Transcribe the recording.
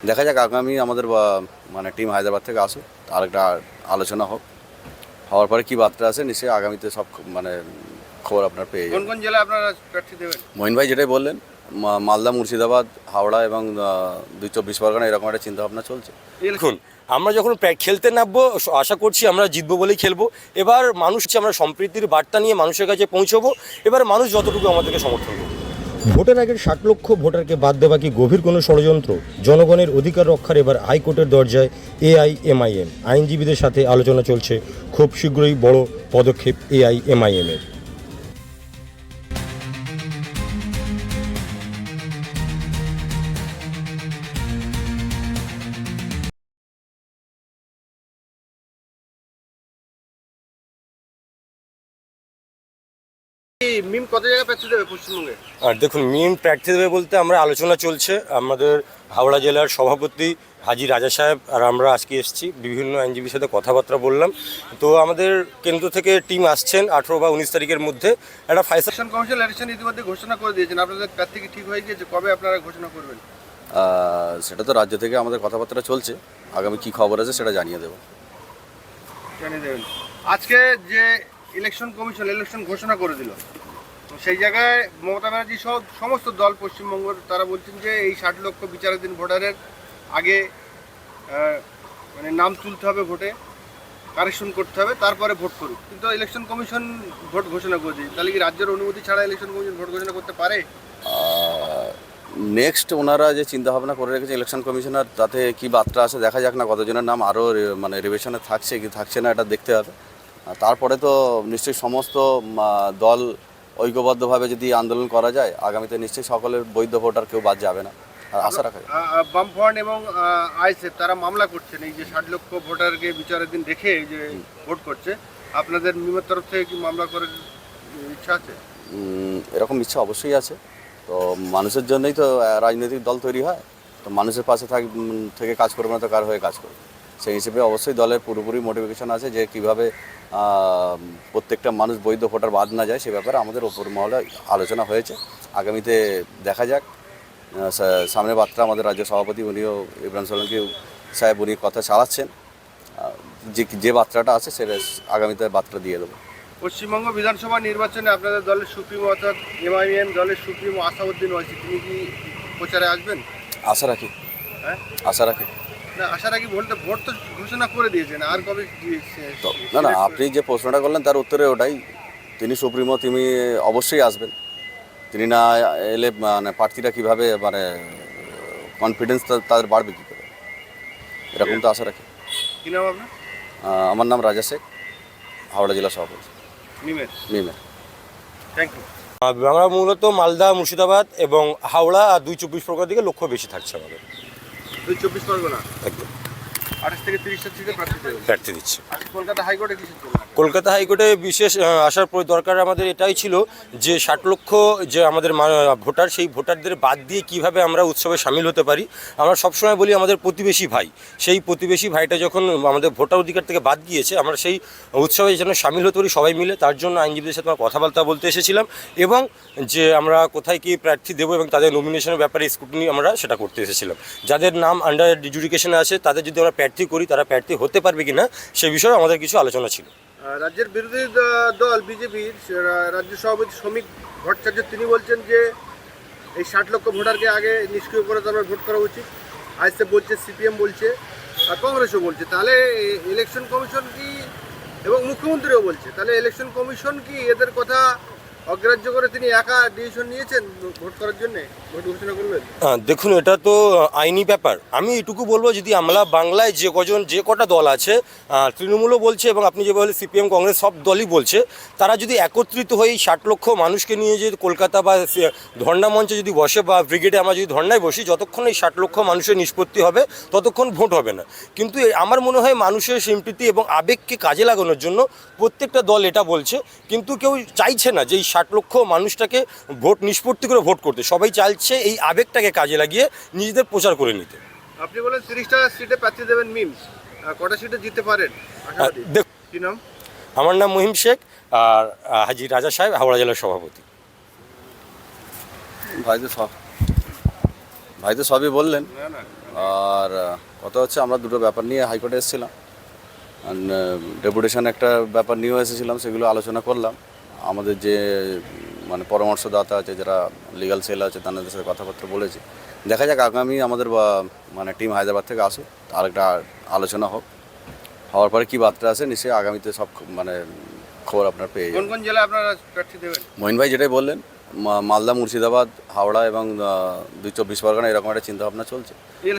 দেখা যাক আগামী আমাদের মানে টিম হায়দ্রাবাদ থেকে আসুক, আরেকটা আলোচনা হোক, হওয়ার পরে কী বার্তা আছে নিশ্চয়ই আগামীতে সব মানে খবর আপনার পেয়ে কোন যাবেন। কোন জেলায় আপনারা প্রার্থী দেবেন? মহিন ভাই যেটাই বললেন, মালদা, মুর্শিদাবাদ, হাওড়া এবং ২ পরগনা এরকম একটা চিন্তাভাবনা চলছে। দেখুন, আমরা যখন খেলতে নামবো আশা করছি আমরা জিতবো বলেই খেলবো। এবার মানুষ আমরা সম্প্রীতির বার্তা নিয়ে মানুষের কাছে পৌঁছবো। এবার মানুষ যতটুকু আমাদেরকে সমর্থন করবে। ভোটের আগের 60 লক্ষ ভোটারকে বাদ দেওয়া কি গভীর কোনো ষড়যন্ত্র? জনগণের অধিকার রক্ষার এবার হাইকোর্টের দরজায় এআইএমআইএম। আইনজীবীদের সাথে আলোচনা চলছে, খুব শীঘ্রই বড় পদক্ষেপ এআইএমআইএমের। এই মিম কত জায়গায় প্রার্থী দেবে পশ্চিমবঙ্গে? আর দেখুন, মিম প্রার্থী দেবে বলতে আমরা আলোচনা চলছে। আমাদের হাওড়া জেলার সভাপতি হাজি রাজা সাহেব আর আমরা আজকে এসেছি, বিভিন্ন আইনজীবীর সাথে কথাবার্তা বললাম। তো আমাদের কেন্দ্র থেকে টিম আসছেন 18 বা 19 তারিখের মধ্যে। একটা ফাইসাল ইলেকশন কমিশন ইলেকশন ইতিমধ্যে ঘোষণা করে দিয়েছেন, আপনাদের প্রার্থী কি ঠিক হয়ে গিয়েছে? কবে আপনারা ঘোষণা করবেন? সেটা তো রাজ্য থেকে আমাদের কথাবার্তা চলছে, আগামী কী খবর আছে সেটা জানিয়ে দেবো। জানিয়ে দেবেন। আজকে যে ইলেকশন কমিশন ইলেকশন ঘোষণা করে দিল, তো সেই জায়গায় মমতা ব্যানার্জি সহ সমস্ত দল পশ্চিমবঙ্গের তারা বলছেন যে এই 60 লক্ষ বিচারাধীন ভোটারের আগে মানে নাম তুলতে হবে, ভোটে কারেকশন করতে হবে, তারপরে ভোট করুক। কিন্তু ইলেকশন কমিশন ভোট ঘোষণা করে দিয়েছে, তাহলে কি রাজ্যের অনুমতি ছাড়া ইলেকশন কমিশন ভোট ঘোষণা করতে পারে? নেক্সট ওনারা যে চিন্তাভাবনা করে রেখেছে ইলেকশন কমিশনার, তাতে কি বার্তা আছে দেখা যাক না। কতজনের নাম আরও মানে রিভিশনে থাকছে কি থাকছে না এটা দেখতে হবে। তারপরে তো নিশ্চয়ই সমস্ত দল ঐক্যবদ্ধভাবে যদি আন্দোলন করা যায়, আগামীতে নিশ্চয়ই সকলের বৈধ ভোটার কেউ বাদ যাবে না, আর আশা রাখা যায়। বামফ্রন্ট এবং আইএসএফ তারা মামলা করছেন এই যে 60 লক্ষ ভোটারকে বিচারাধীন দেখে যে ভোট করছে, আপনাদের মিমের তরফ থেকে কি মামলা করার ইচ্ছা আছে? এরকম ইচ্ছা অবশ্যই আছে। তো মানুষের জন্যই তো রাজনৈতিক দল তৈরি হয়, তো মানুষের পাশে থেকে কাজ করবে না তো কার হয়ে কাজ করবে? সেই হিসেবে অবশ্যই দলের পুরোপুরি মোটিভেশন আছে যে কীভাবে প্রত্যেকটা মানুষ বৈধ ভোটার বাদ না যায়, সে ব্যাপারে আমাদের ওপর মহলে আলোচনা হয়েছে। আগামীতে দেখা যাক। সামনে বার্তা আমাদের রাজ্য সভাপতি উনিও ইব্রাহিম সোলঙ্কি সাহেব উনি কথা চালাচ্ছেন, যে বার্তাটা আছে সেটা আগামীতে বার্তা দিয়ে দেবো। পশ্চিমবঙ্গ বিধানসভা নির্বাচনে আপনাদের দলের সুপ্রিমো অর্থাৎ এমআইএম দলের সুপ্রিমো আসাউদ্দিন ওয়াইসি, তিনি কি প্রচারে আসবেন? আশা রাখি, হ্যাঁ আশা রাখি। না, আশা রাখি বলতে ভোট তো ঘোষণা করে দিয়েছেন, আর কবে তো না, আপনি যে প্রশ্নটা করলেন তার উত্তরে ওটাই, তিনি সুপ্রিমো, তিনি অবশ্যই আসবেন। তিনি না এলে মানে প্রার্থীরা কীভাবে মানে কনফিডেন্স তাদের বাড়বে কী করে, এরকম তো আশা রাখি। কি নাম আপনার? আমার নাম রাজা শেখ, হাওড়া জেলা সভাপতি মিমের। মিমের। Thank you. আমরা মূলত মালদা, মুর্শিদাবাদ এবং হাওড়া আর 24 পরগনার দিকে লক্ষ্য বেশি থাকছে আমাদের। 24 পরগনা একদম 28 থেকে 30টা সিটে প্রার্থী দেবেন। প্রার্থী দিচ্ছে। আর কলকাতা হাইকোর্টে কিছু কলকাতা হাইকোর্টে বিশেষ আসার দরকার আমাদের এটাই ছিল যে 60 লক্ষ যে আমাদের ভোটার, সেই ভোটারদের বাদ দিয়ে কিভাবে আমরা উৎসবে সামিল হতে পারি। আমরা সবসময় বলি আমাদের প্রতিবেশী ভাই, সেই প্রতিবেশী ভাইটা যখন আমাদের ভোটার অধিকার থেকে বাদ গিয়েছে, আমরা সেই উৎসবে যেন সামিল হতে পারি সবাই মিলে, তার জন্য আইনজীবীদের সাথে আমরা কথাবার্তা বলতে এসেছিলাম। এবং যে আমরা কোথায় কী প্রার্থী দেবো এবং তাদের নমিনেশনের ব্যাপারে স্ক্রুটিনি আমরা সেটা করতে এসেছিলাম। যাদের নাম আন্ডার এডুকেশনে আছে তাদের যদি আমরা প্রার্থী করি, তারা প্রার্থী হতে পারবে কি না সে বিষয়ে আমাদের কিছু আলোচনা ছিল। রাজ্যের বিরোধী দল বিজেপির রাজ্য সভাপতি শ্রমিক ভট্টাচার্য তিনি বলছেন যে এই 60 লক্ষ ভোটারকে আগে নিষ্ক্রিয় করে তারপর ভোট করা উচিত। আইএসএফ বলছে, সিপিএম বলছে, আর কংগ্রেসও বলছে। তাহলে ইলেকশন কমিশন কি, এবং মুখ্যমন্ত্রীও বলছে, তাহলে ইলেকশন কমিশন কি এদের কথা অগ্রাহ্য করে তিনি একা ডিসিশন নিয়েছেন ভোট করার জন্য, ভোট ঘোষণা করবেন? দেখুন, এটা তো আইনি ব্যাপার। আমি এটুকু বলবো, যদি আমরা বাংলায় যে কটা দল আছে, তৃণমূলও বলছে এবং আপনি যে বলে সিপিএম, কংগ্রেস সব দলই বলছে, তারা যদি একত্রিত হয়ে 60 লক্ষ মানুষকে নিয়ে যদি কলকাতা বা ধর্ণা মঞ্চে যদি বসে বা ব্রিগেডে আমরা যদি ধর্নায় বসি, যতক্ষণ এই 60 লক্ষ মানুষের নিষ্পত্তি হবে ততক্ষণ ভোট হবে না। কিন্তু আমার মনে হয় মানুষের সিম্পিতি এবং আবেগকে কাজে লাগানোর জন্য প্রত্যেকটা দল এটা বলছে, কিন্তু কেউ চাইছে না যে এই 60 লক্ষ মানুষটাকে ভোট নিষ্পত্তি করে ভোট করতে। সবাই চাইছে এই আবেগটাকে কাজে লাগিয়ে নিজেদের প্রচার করে নিতে। আপনি বলেন 30টা সিটে প্রার্থী দেবেন মিম, কটা সিটে জিততে পারেন? কি নাম? আমার নাম মহিম শেখ, আর হাজি রাজা সাহেব, হাওড়া জেলার সভাপতি। ভাই তো সবই বললেন। না না আর কথা হচ্ছে আমরা দুটো ব্যাপার নিয়ে হাইকোর্টে এসেছিলাম, ডেপুটেশন একটা ব্যাপার নিয়েও এসেছিলাম, সেগুলো আলোচনা করলাম। আমাদের যে মানে পরামর্শদাতা আছে, যারা লিগ্যাল সেল আছে, তাদের সাথে কথাবার্তা বলেছি। দেখা যাক, আগামী আমাদের মানে টিম হায়দ্রাবাদ থেকে আসুক, আরেকটা আলোচনা হোক, হওয়ার পরে কী বার্তা আছে নিশ্চয়ই আগামীতে সব মানে খবর আপনার পেয়ে কোন যাবেন। কোন জেলায় আপনারা প্রার্থী দেবেন? মহিন ভাই যেটাই বললেন, মালদা, মুর্শিদাবাদ, হাওড়া এবং 2 চব্বিশ পরগনা, এরকম একটা চিন্তাভাবনা চলছে।